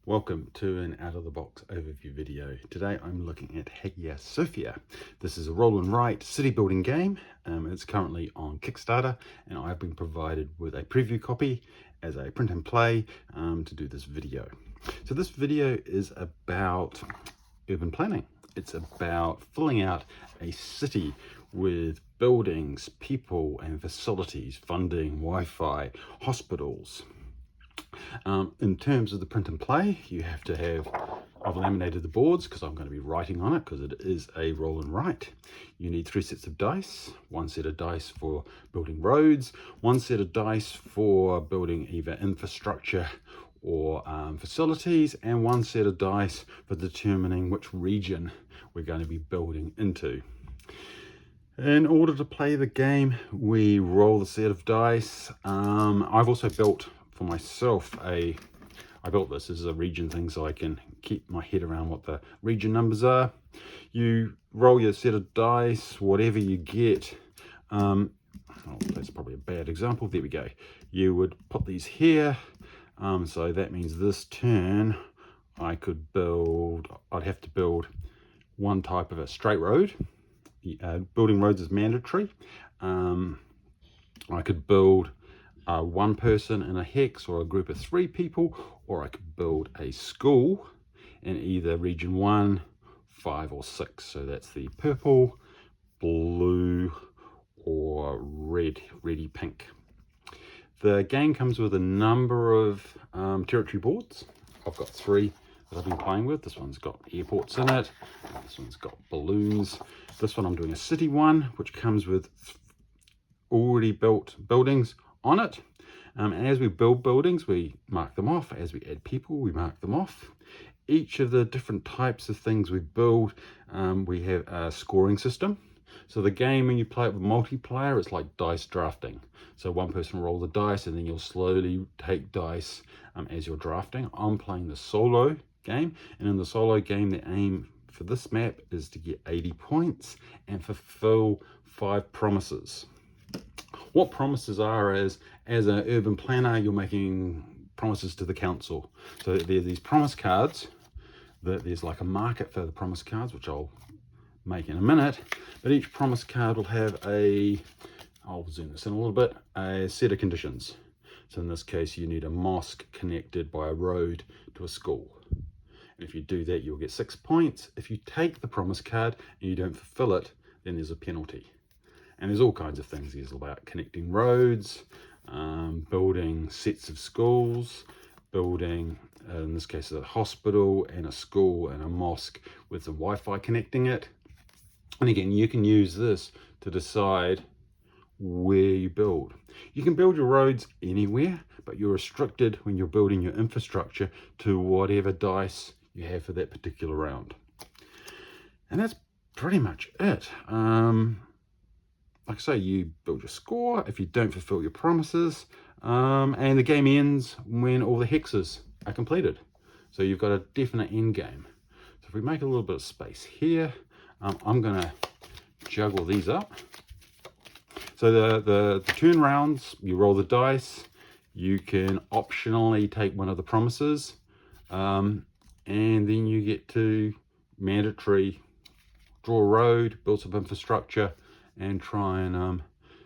Welcome to an out-of-the-box overview video. Today I'm looking at Hagia Sophia. This is a roll and write city building game. It's currently on Kickstarter and I've been provided with a preview copy as a print and play to do this video. So this video is about urban planning. It's about filling out a city with buildings, people and facilities, funding, Wi-Fi, hospitals. In terms of the print and play, you have to have, I've laminated the boards because I'm going to be writing on it because it is a roll and write. You need 3 sets of dice, 1 set of dice for building roads, 1 set of dice for building either infrastructure or facilities, and 1 set of dice for determining which region we're going to be building into. In order to play the game, we roll the set of dice. I've also built for myself I built this as a region thing so I can keep my head around what the region numbers are. You roll your set of dice, whatever you get. Oh, that's probably a bad example. There we go. You would put these here. So that means this turn I'd have to build one type of a straight road. Building roads is mandatory. I could build 1 person in a hex or a group of 3 people, or I could build a school in either region 1, 5 or 6. So that's the purple, blue or reddy pink. The game comes with a number of territory boards. I've got 3 that I've been playing with. This one's got airports in it. This one's got balloons. This one I'm doing a city one, which comes with already built buildings on it. And as we build buildings, we mark them off. As we add people, we mark them off. Each of the different types of things we build, we have a scoring system. So the game, when you play it with multiplayer, it's like dice drafting. So 1 person will roll the dice and then you'll slowly take dice as you're drafting. I'm playing the solo game, and in the solo game, the aim for this map is to get 80 points and fulfill 5 promises. What promises are as an urban planner, you're making promises to the council. So there are these promise cards. There's like a market for the promise cards, which I'll make in a minute. But each promise card will have I'll zoom this in a little bit, a set of conditions. So in this case, you need a mosque connected by a road to a school. And if you do that, you'll get 6 points. If you take the promise card and you don't fulfill it, then there's a penalty. And there's all kinds of things. There's about connecting roads, building sets of schools, building, in this case, a hospital and a school and a mosque with the Wi-Fi connecting it. And again, you can use this to decide where you build. You can build your roads anywhere, but you're restricted when you're building your infrastructure to whatever dice you have for that particular round. And that's pretty much it. Like I say, you build your score if you don't fulfill your promises, and the game ends when all the hexes are completed. So you've got a definite end game. So if we make a little bit of space here, I'm going to juggle these up. So the turn rounds, you roll the dice. You can optionally take one of the promises, and then you get to mandatory draw a road, build some infrastructure, and try and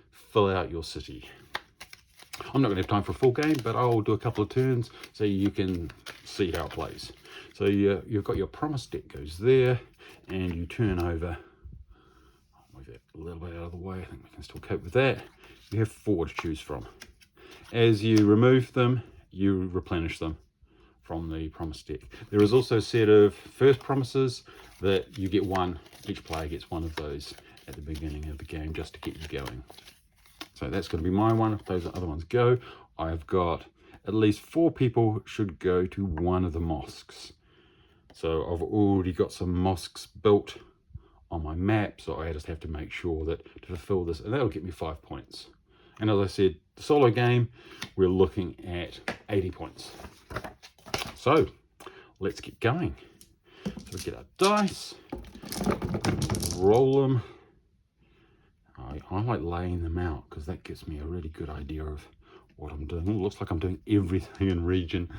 fill out your city. I'm not going to have time for a full game, but I'll do a couple of turns so you can see how it plays. So you've got your promise deck goes there, and you turn over. I'll move that a little bit out of the way. I think we can still cope with that. You have 4 to choose from. As you remove them, you replenish them from the promise deck. There is also a set of first promises that you get 1. Each player gets 1 of those at the beginning of the game just to get you going. So that's going to be my one. If those other ones go, I've got at least 4 people should go to one of the mosques. So I've already got some mosques built on my map, so I just have to make sure that to fulfill this, and that'll get me 5 points. And as I said, the solo game, we're looking at 80 points. So let's get going. So we get our dice, roll them. I like laying them out because that gives me a really good idea of what I'm doing. It looks like I'm doing everything in region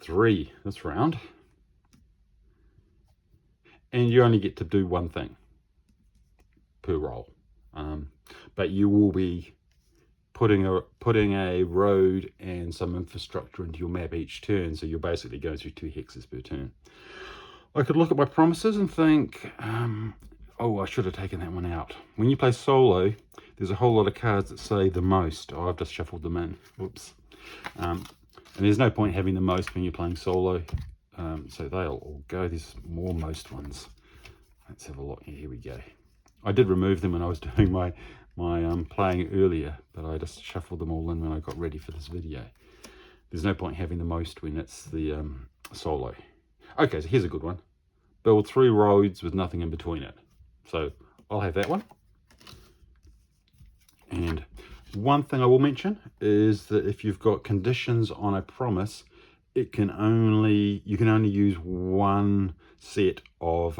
3 this round. And you only get to do one thing per roll. But you will be putting a road and some infrastructure into your map each turn, so you're basically going through 2 hexes per turn. I could look at my promises and think, oh, I should have taken that one out. When you play solo, there's a whole lot of cards that say the most. Oh, I've just shuffled them in. Oops. And there's no point having the most when you're playing solo. So they'll all go. There's more most ones. Let's have a look. Here we go. I did remove them when I was doing my playing earlier, but I just shuffled them all in when I got ready for this video. There's no point having the most when it's the solo. Okay, so here's a good one. Build 3 roads with nothing in between it. So I'll have that one. And one thing I will mention is that if you've got conditions on a promise, you can only use one set of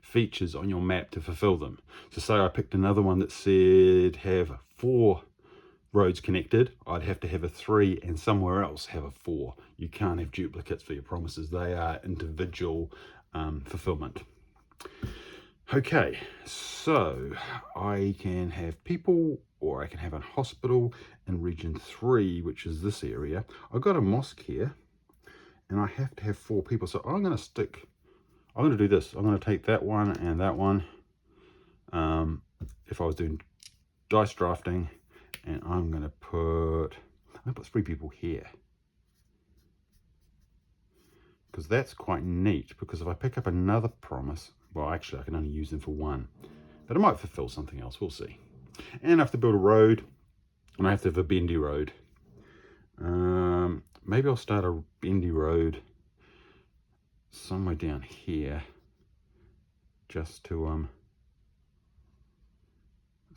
features on your map to fulfill them. So say I picked another one that said have 4 roads connected, I'd have to have a 3 and somewhere else have a 4. You can't have duplicates for your promises. They are individual fulfillment. Okay, so I can have people, or I can have a hospital in region 3, which is this area. I've got a mosque here and I have to have 4 people, so I'm going to do this. I'm going to take that one and that one, if I was doing dice drafting, and I'm going to put 3 people here, because that's quite neat. Because if I pick up another promise, well, actually I can only use them for 1, but I might fulfill something else. We'll see. And I have to build a road, and I have to have a bendy road. Maybe I'll start a bendy road somewhere down here, just to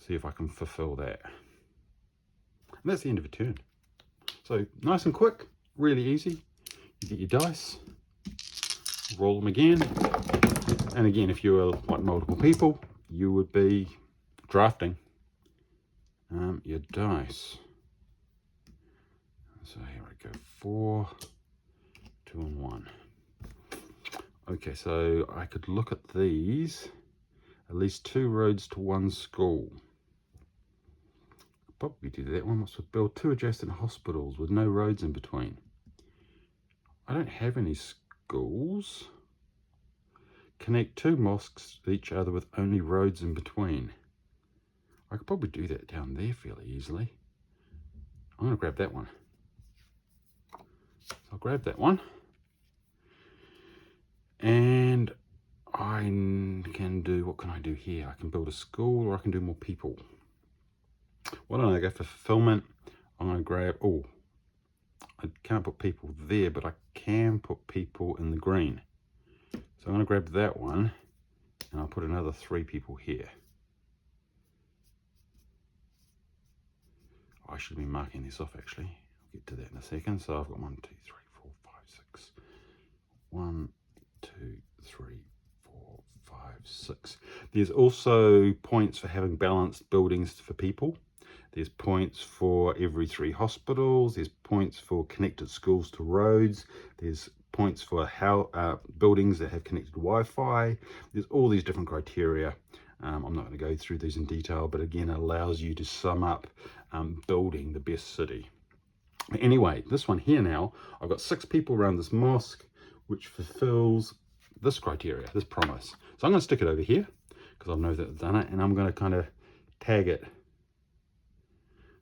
see if I can fulfill that. And that's the end of a turn. So nice and quick, really easy. You get your dice, roll them again, and again, if you were like multiple people, you would be drafting your dice. So here I go, 4, 2 and 1. Okay, so I could look at these, at least 2 roads to 1 school. Probably do that one. Let's build 2 adjacent hospitals with no roads in between. I don't have any schools. Connect 2 mosques to each other with only roads in between. I could probably do that down there fairly easily. I'm going to grab that one. So I'll grab that one. And I can do, what can I do here? I can build a school, or I can do more people. Why don't I go for fulfillment? I'm going to grab, oh, I can't put people there, but I can put people in the green. So I'm going to grab that one, and I'll put another 3 people here. I should be marking this off actually. I'll get to that in a second. So I've got 1, 2, 3, 4, 5, 6. 1, 2, 3, 4, 5, 6. There's also points for having balanced buildings for people. There's points for every 3 hospitals. There's points for connected schools to roads. There's points for how buildings that have connected Wi-Fi. There's all these different criteria. I'm not going to go through these in detail, but again, it allows you to sum up building the best city. Anyway, this one here now, I've got 6 people around this mosque, which fulfills this criteria, this promise. So I'm going to stick it over here, because I know that I've done it, and I'm going to kind of tag it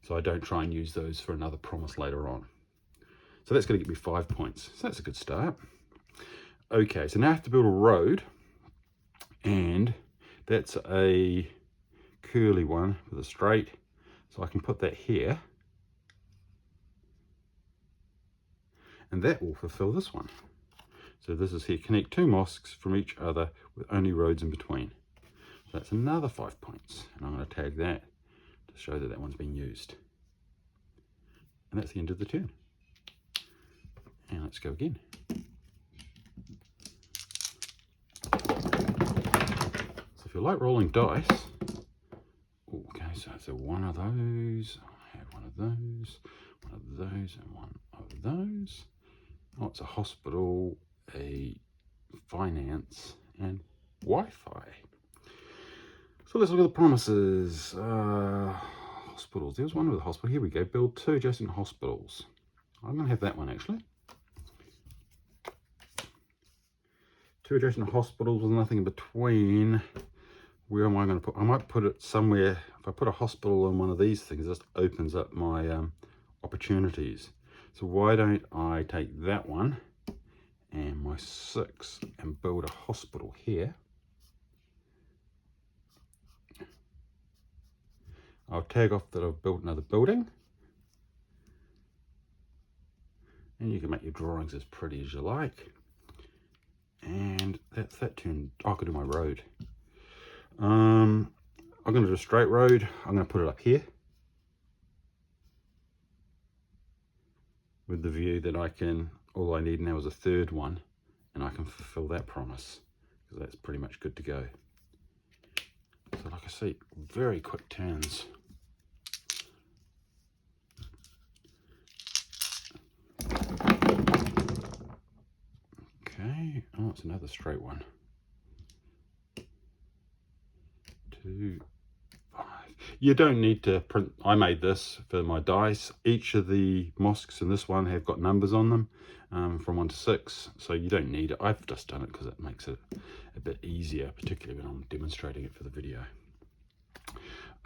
so I don't try and use those for another promise later on. So that's going to get me 5 points. So that's a good start. Okay, so now I have to build a road, and that's a curly one with a straight. So I can put that here, and that will fulfill this one. So this is here, connect 2 mosques from each other with only roads in between. So that's another 5 points, and I'm going to tag that to show that that one's been used. And that's the end of the turn. And let's go again. So if you like rolling dice, okay, so one of those, I'll have one of those, and one of those. Oh, it's a hospital, a finance, and Wi-Fi. So let's look at the promises. Hospitals. There's one with a hospital. Here we go. Build 2 adjacent hospitals. I'm going to have that one actually. 2 adjacent hospitals with nothing in between. Where am I going to put? I might put it somewhere. If I put a hospital in one of these things, it just opens up my opportunities. So why don't I take that one and my 6 and build a hospital here. I'll tag off that I've built another building. And you can make your drawings as pretty as you like. And that's that turned. I could do my road. I'm going to do a straight road. I'm going to put it up here with the view that I can, all I need now is a 3rd one, and I can fulfill that promise, because that's pretty much good to go. So like I say, very quick turns. Okay, oh, it's another straight one. 2, 5. You don't need to print. I made this for my dice. Each of the mosques in this one have got numbers on them, from 1 to 6, so you don't need it. I've just done it because it makes it a bit easier, particularly when I'm demonstrating it for the video.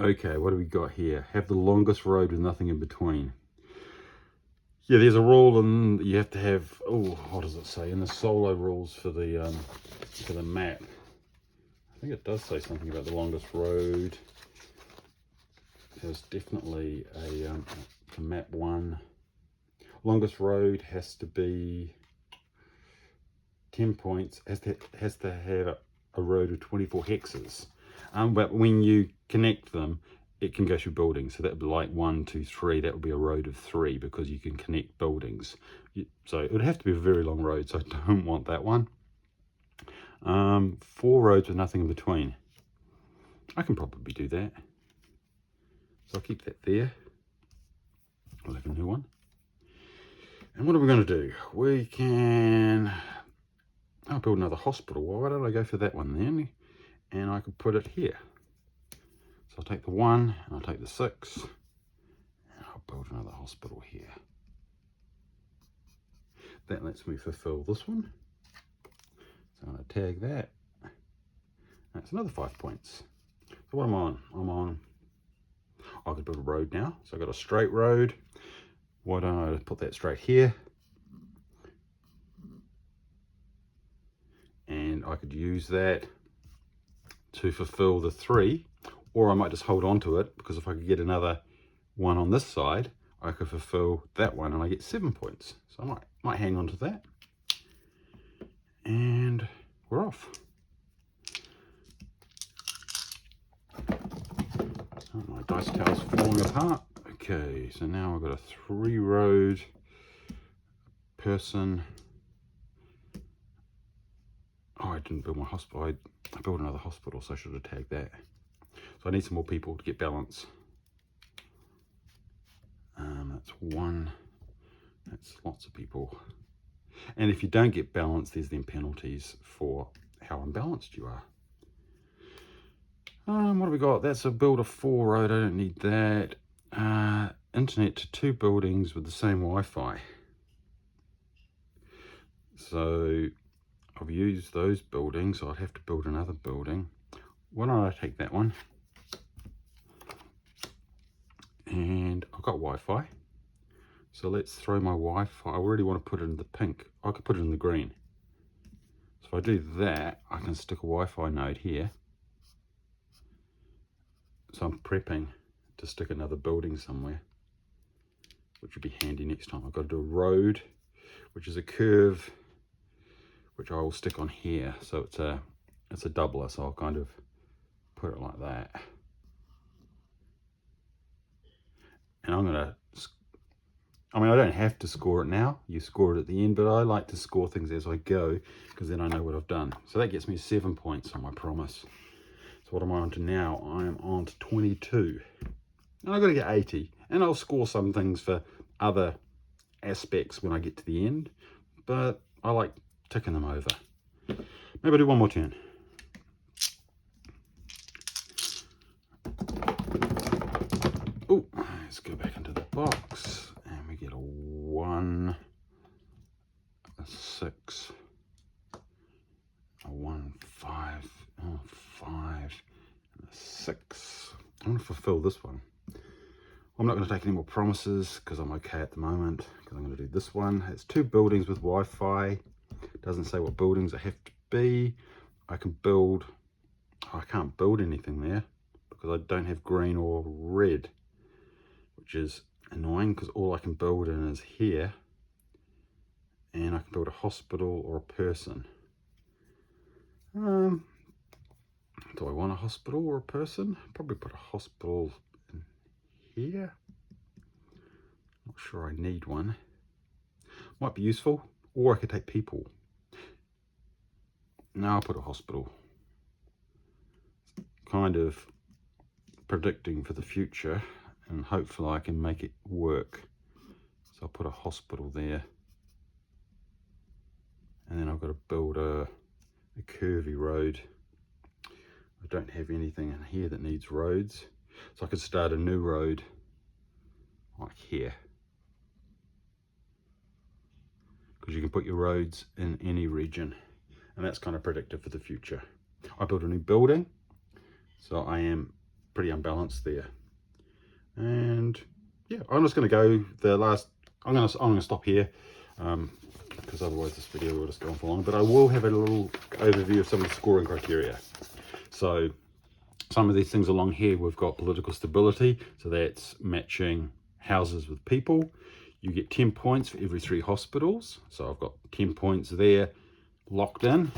Okay, what do we got here? Have the longest road with nothing in between. Yeah, there's a rule, and you have to have, oh, what does it say in the solo rules for the map? I think it does say something about the longest road. There's definitely a for map 1. Longest road has to be 10 points. Has to have a road of 24 hexes. But when you connect them, it can go through buildings. So that would be like 1, 2, 3. That would be a road of 3 because you can connect buildings. So it would have to be a very long road. So I don't want that one. 4 roads with nothing in between. I can probably do that. So I'll keep that there. I'll have a new one. And what are we going to do? We can... I'll build another hospital. Why don't I go for that one then? And I could put it here. So I'll take the 1, and I'll take the 6, and I'll build another hospital here. That lets me fulfill this one. So I'm going to tag that. That's another 5 points. So what am I on? I'm on... I could build a road now. So I've got a straight road. Why don't I put that straight here? And I could use that to fulfill the 3, or I might just hold on to it, because if I could get another one on this side, I could fulfill that one and I get 7 points. So I might hang on to that. And we're off. Oh, my dice tower's falling apart. Okay, so now I've got a 3 road person. Oh, I didn't build my hospital. I built another hospital, so I should have tagged that. So I need some more people to get balance. That's 1. That's lots of people. And if you don't get balance, there's then penalties for how unbalanced you are. What have we got? That's a build a 4 road. I don't need that. Internet to 2 buildings with the same Wi-Fi. So I've used those buildings, so I'd have to build another building. Why don't I take that one? And I've got Wi-Fi. So let's throw my Wi-Fi. I really want to put it in the pink. I could put it in the green. So if I do that, I can stick a Wi-Fi node here. So I'm prepping to stick another building somewhere, which would be handy next time. I've got to do a road, which is a curve, which I will stick on here. So it's a doubler, so I'll kind of put it like that. And I'm gonna, I mean, I don't have to score it now. You score it at the end, but I like to score things as I go, because then I know what I've done. So that gets me 7 points on my promise. So what am I on to now? I am on to 22. And I've got to get 80. And I'll score some things for other aspects when I get to the end. but I like ticking them over. Maybe I'll do one more turn. Oh, let's go back into the box, and we get a 1, a 6, a 1, 5, oh, 5, and a 6. I'm going to fulfill this one. I'm not going to take any more promises because I'm okay at the moment, because I'm going to do this one. It's 2 buildings with Wi-Fi. Doesn't say what buildings I have to be. I can build, I can't build anything there because I don't have green or red, which is annoying because all I can build in is here, and I can build a hospital or a person. Do I want a hospital or a person? Probably put a hospital in here. Not sure I need one. Might be useful, or I could take people. No, I'll put a hospital. Kind of predicting for the future, and hopefully I can make it work. So I'll put a hospital there, and then I've got to build a curvy road. I don't have anything in here that needs roads, so I could start a new road like here, because you can put your roads in any region, and that's kind of predictive for the future. I built a new building, so I am pretty unbalanced there. And yeah, I'm just going to go the last. I'm going to stop here because otherwise this video will just go on for long. But I will have a little overview of some of the scoring criteria. So some of these things along here, we've got political stability, so that's matching houses with people. You get 10 points for every 3 hospitals, so I've got 10 points there locked in.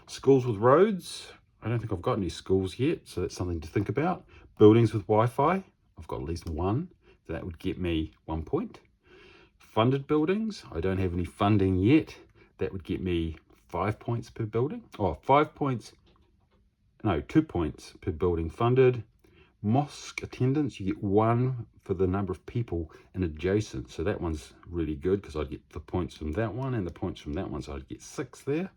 Schools with roads, I don't think I've got any schools yet, so that's something to think about. Buildings with Wi-Fi, I've got at least 1, so that would get me 1 point. Funded buildings, I don't have any funding yet, that would get me 5 points per building. Oh, 5 points, no, 2 points per building funded. Mosque attendance, you get 1 for the number of people in adjacent, so that one's really good because I'd get the points from that one and the points from that one, so I'd get 6 there.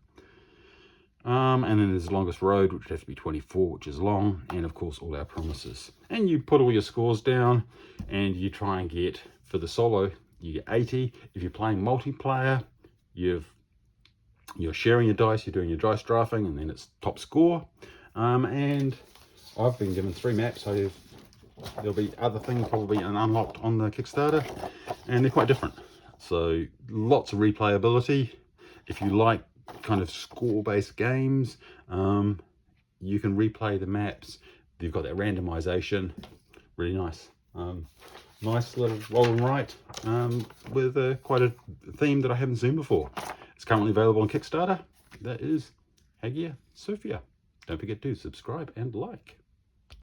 And then there's the longest road, which would have to be 24, which is long, and of course all our promises. And you put all your scores down, and you try and get, for the solo, you get 80. If you're playing multiplayer, you're sharing your dice, you're doing your dice drafting, and then it's top score. And I've been given 3 maps, so there'll be other things probably unlocked on the Kickstarter, and they're quite different. So lots of replayability. If you like kind of score-based games, you can replay the maps. You've got that randomization, really nice. Nice little roll and write with quite a theme that I haven't seen before. It's currently available on Kickstarter. That is Hagia Sophia. Don't forget to subscribe and like.